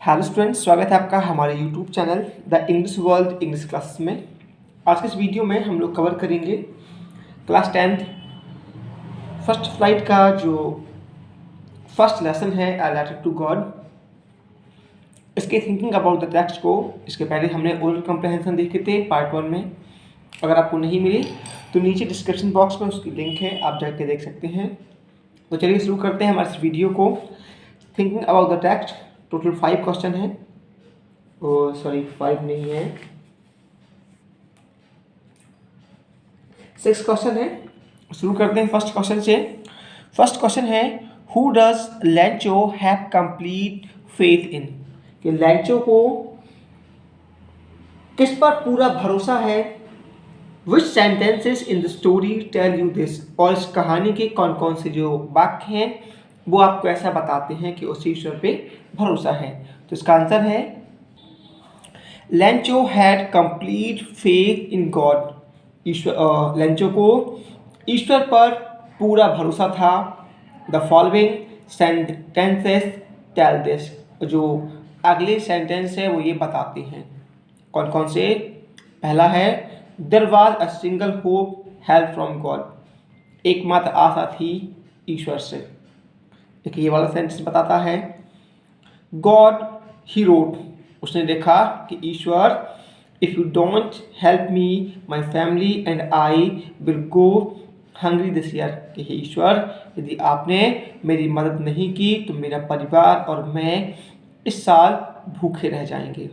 Hello students, स्वागत है आपका हमारे YouTube channel the English world English classes में। आज के इस वीडियो में हम लोग कवर करेंगे क्लास 10th फर्स्ट फ्लाइट का जो फर्स्ट लेसन है अ लेटर टू गॉड। इसके थिंकिंग अबाउट द टेक्स्ट को इसके पहले हमने ओरल कॉम्प्रहेंशन देखे थे पार्ट 1 में। अगर आपको नहीं मिली तो नीचे डिस्क्रिप्शन बॉक्स में उसकी लिंक है, आप जाके देख सकते हैं। तो चलिए शुरू करते हैं हमारे इस वीडियो को। Thinking about the text, total 5 question है। सॉरी 5 नहीं है, 6 क्वेश्चन है। शुरू करते हैं फर्स्ट क्वेश्चन से। फर्स्ट क्वेश्चन है who does Lencho have complete faith in, कि लैंचो को किस पर पूरा भरोसा है। Which sentences in the story tell you this, और इस कहानी के कौन कौन से जो वाक्य हैं वो आपको ऐसा बताते हैं कि उसी ईश्वर पे भरोसा है। तो इसका आंसर है Lencho had complete faith in God. ईश्वर लैंचो को ईश्वर पर पूरा भरोसा था। The following sentences tell this, जो अगले सेंटेंस है वो ये बताते हैं। कौन कौन से? पहला है there was a single hope help from God, एकमात्र आशा थी ईश्वर से। देखिए ये वाला सेंटेंस बताता है गॉड ही रोट, उसने देखा कि ईश्वर if you don't help me my family and I will go hungry this year, कि हे ईश्वर यदि आपने मेरी मदद नहीं की तो मेरा परिवार और मैं इस साल भूखे रह जाएंगे।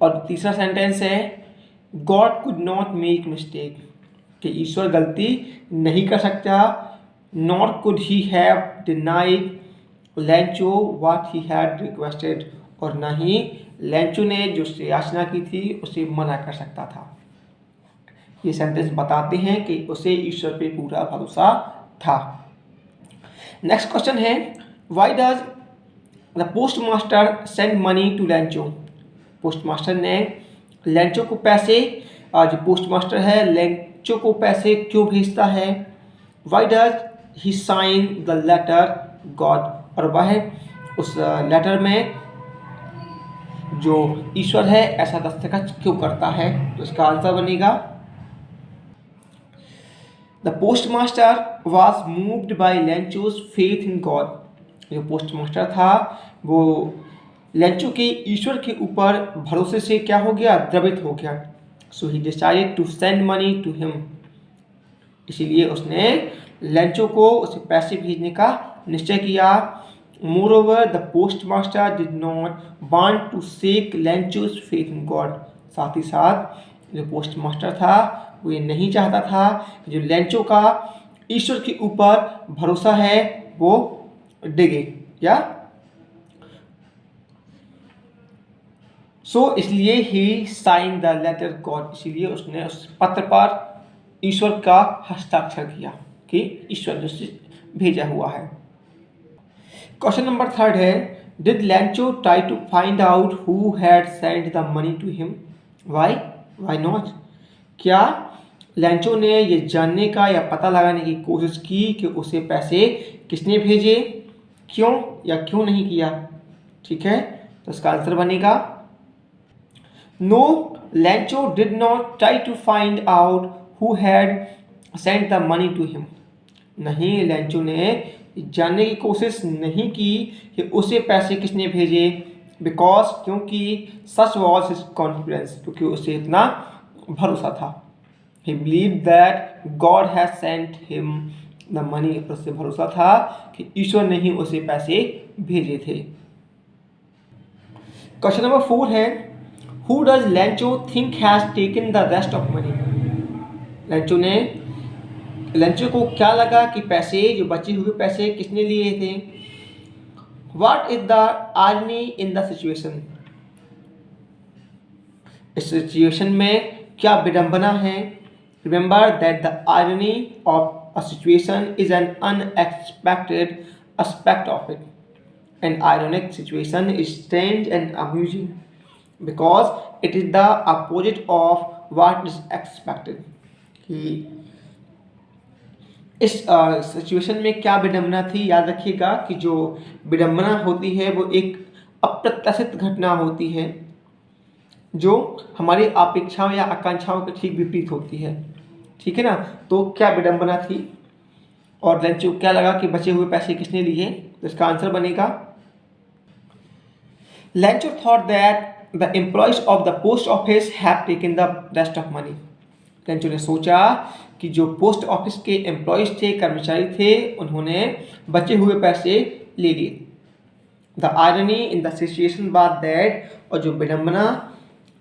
और तीसरा सेंटेंस है God could not make mistake, कि ईश्वर गलती नहीं कर सकता। Nor could he have denied लैंचो what he had requested, और ना ही लैंचो ने जो याचना की थी उसे मना कर सकता था। ये सेंटेंस बताते हैं कि उसे ईश्वर पे पूरा भरोसा था। नेक्स्ट क्वेश्चन है why does the post master send money to Lencho, postmaster ने लैंचो को पैसे, जो पोस्ट मास्टर है लैंचो को पैसे क्यों भेजता है। Why does he sign the letter God, और वह उस लेटर में जो ईश्वर है ऐसा दस्तखत क्यों करता है। तो इसका आंसर बनेगा the post master was moved by Lencho's faith in God, जो पोस्ट मास्टर था वो लैंचो के ईश्वर के ऊपर भरोसे से क्या हो गया, द्रवित हो गया। So he decided to send money to him, इसीलिए उसने लैंचो को उसे पैसे भेजने का निश्चय किया। Moreover the post master did not want to shake Lencho's faith in God, साथ ही साथ जो पोस्ट मास्टर था वो ये नहीं चाहता था कि जो लैंचो का ईश्वर के ऊपर भरोसा है वो डिगे या इसलिए ही साइन द लेटर गॉड, इसलिए उसने उस पत्र पर ईश्वर का हस्ताक्षर किया कि ईश्वर ने उसे भेजा हुआ है। क्वेश्चन नंबर 3 है did Lencho try to find out who had send the money to him, why not, क्या लैंचो ने ये जानने का या पता लगाने की कोशिश की कि उसे पैसे किसने भेजे, क्यों या क्यों नहीं किया। ठीक है, तो इसका आंसर बनेगा no Lencho did not try to find out who had send the money to him, नहीं लैंचो ने जानने की कोशिश नहीं की कि उसे पैसे किसने भेजे। बिकॉज, क्योंकि सच वॉज हिज कॉन्फिडेंस, क्योंकि उसे इतना भरोसा था। ही believe that God has sent him the money, उससे भरोसा था कि ईश्वर ने ही उसे पैसे भेजे थे। क्वेश्चन नंबर 4 है who does लैंचो think has taken the rest of money, लैंचो को क्या लगा कि पैसे, जो बचे हुए पैसे किसने लिए थे। What is the irony in the situation, इस सिचुएशन में क्या विडंबना है। Remember that the irony of a situation is an unexpected aspect of it, an ironic situation is strange and amusing because it is the opposite of what is expected, कि इस situation में क्या विडंबना थी। याद रखिएगा कि जो विडंबना होती है वो एक अप्रत्याशित घटना होती है जो हमारी अपेक्षाओं या आकांक्षाओं के ठीक विपरीत होती है, ठीक है ना। तो क्या विडंबना थी और लेंचो क्या लगा कि बचे हुए पैसे किसने लिए, तो इसका आंसर बनेगा Lencho thought that the employees of the post office have taken the rest of money. Lencho ने सोचा कि जो पोस्ट ऑफिस के एम्प्लॉयज थे, कर्मचारी थे, उन्होंने बचे हुए पैसे ले लिए। The irony in the situation बात दैट, और जो विडंबना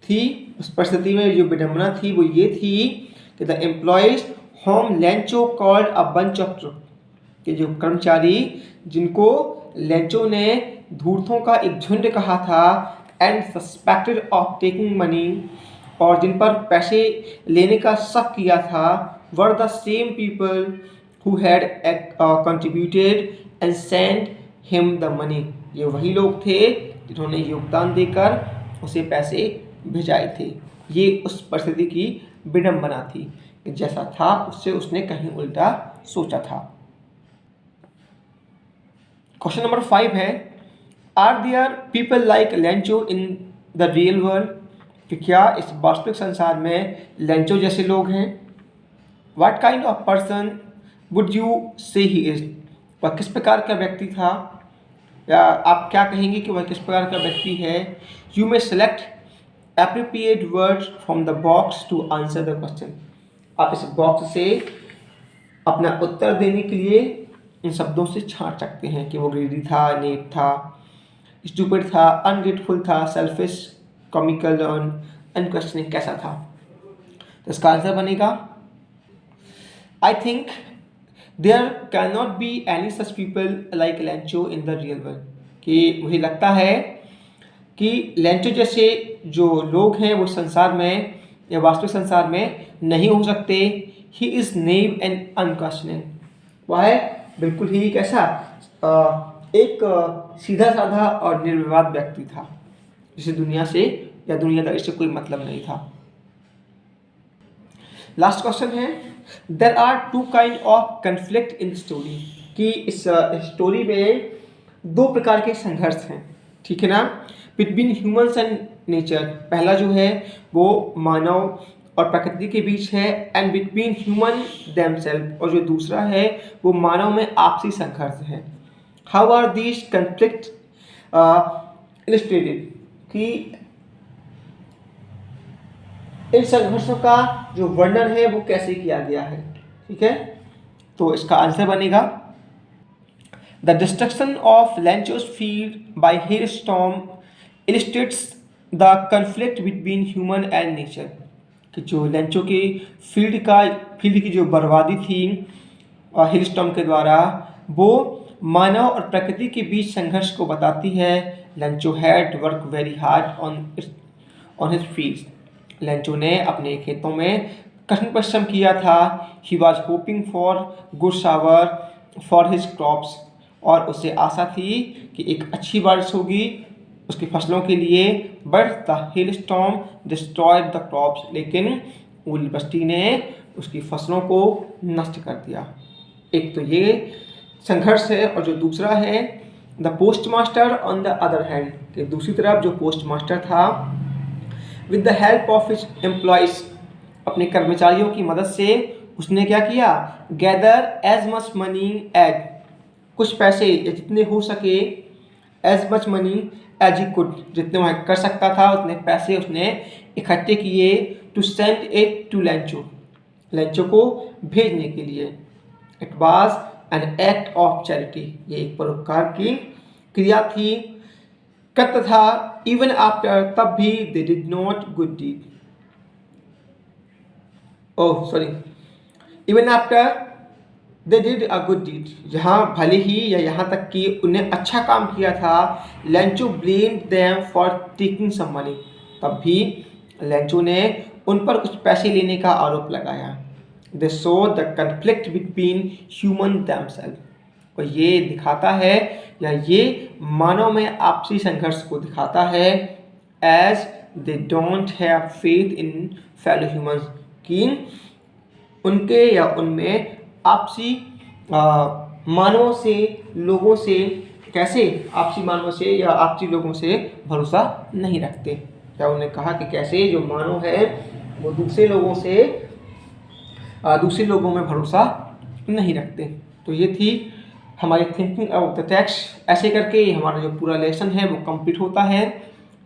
थी उस परिस्थिति में, जो विडंबना थी वो ये थी कि the employees home Lencho called a bunch of ट्रुक, कि जो कर्मचारी जिनको लेंचो ने धूर्तों का एक झुंड कहा था, and suspected of taking money, और जिन पर पैसे लेने का शक किया था, were the same people who had contributed and send him the money. ये वही लोग थे जिन्होंने योगदान देकर उसे पैसे भेजाए थे। ये उस परिस्थिति की विडंबना थी कि जैसा था उससे उसने कहीं उल्टा सोचा था। क्वेश्चन नंबर 5 है, are there people like Lencho in the real world, कि क्या इस वास्तविक संसार में लेंचो जैसे लोग हैं। What kind of person would you से ही इज, वह किस प्रकार का व्यक्ति था, या आप क्या कहेंगे कि वह किस प्रकार का व्यक्ति है। You may select appropriate words from the box to answer the question. आप इस बॉक्स से अपना उत्तर देने के लिए इन शब्दों से छांट सकते हैं कि वो ग्रीडी था, नेप था, स्टूपिड था, अनग्रेटफुल था, सेल्फिश, कॉमिकल और अनक्वेश्चनिंग कैसा था। तो इसका आंसर बनेगा I think there can not be any such people like Lencho in the real world, कि मुझे लगता है कि लेंचो जैसे जो लोग हैं वो संसार में या वास्तविक संसार में नहीं हो सकते। He is naive and unquestioning, वह बिल्कुल ही कैसा एक सीधा साधा और निर्विवाद व्यक्ति था, जिसे दुनिया से या दुनियादारी से कोई मतलब नहीं था। लास्ट क्वेश्चन है, there are two kind of conflict in story, कि इस स्टोरी में दो प्रकार के संघर्ष हैं, ठीक है ना, बिटवीन ह्यूमन्स एंड नेचर। पहला जो है वो मानव और प्रकृति के बीच है, एंड बिटवीन ह्यूमन देमसेल्फ, और जो दूसरा है वो मानव में आपसी संघर्ष है। How are these conflict illustrated, कि इन संघर्षों का जो वर्णन है वो कैसे किया गया है, ठीक है। तो इसका आंसर बनेगा the destruction of Lencho's field by hail storm illustrates the conflict between human and nature, कि जो लेंचो के फील्ड की जो बर्बादी थी हिल स्टॉर्म के द्वारा, वो मानव और प्रकृति के बीच संघर्ष को बताती है। Lencho had work very hard on his fields, Lencho ने अपने खेतों में कठिन परिश्रम किया था। He was hoping for good shower for his crops, और उसे आशा थी कि एक अच्छी बारिश होगी उसकी फसलों के लिए। But the hill storm destroyed the crops, लेकिन ओलावृष्टि ने उसकी फसलों को नष्ट कर दिया। एक तो ये संघर्ष है, और जो दूसरा है the postmaster on the other hand, कि दूसरी तरफ जो पोस्टमास्टर था with the help of his employees, अपने कर्मचारियों की मदद से उसने क्या किया, gather as much money as, कुछ पैसे जितने हो सके, as much money as he could, जितने वह कर सकता था उतने पैसे उसने इकट्ठे किए, to send it to Lencho, Lencho को भेजने के लिए। It was an act of charity, ये एक परोपकार की क्रिया थी, कृत्य था। इवन आफ्टर, तब भी, they did not good deed, oh sorry, even after they did a good deed, जहाँ भले ही या यहाँ तक कि उन्हें अच्छा काम किया था, Lencho blamed them for taking some money, तब भी लेंचो ने उन पर कुछ पैसे लेने का आरोप लगाया। They show the conflict between human themselves, और ये दिखाता है या ये मानव में आपसी संघर्ष को दिखाता है। As they don't have faith in fellow humans, कि उनके या उनमें आपसी मानवों से, लोगों से कैसे आपसी मानवों से या आपसी लोगों से भरोसा नहीं रखते। क्या उन्होंने कहा कि कैसे जो मानव है वो दूसरे लोगों में भरोसा नहीं रखते। तो ये थी हमारी थिंकिंग अबाउट द टेक्स्ट। ऐसे करके हमारा जो पूरा लेसन है वो कंप्लीट होता है।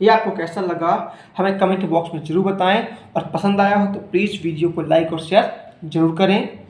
ये आपको कैसा लगा हमें कमेंट बॉक्स में ज़रूर बताएं, और पसंद आया हो तो प्लीज़ वीडियो को लाइक और शेयर ज़रूर करें।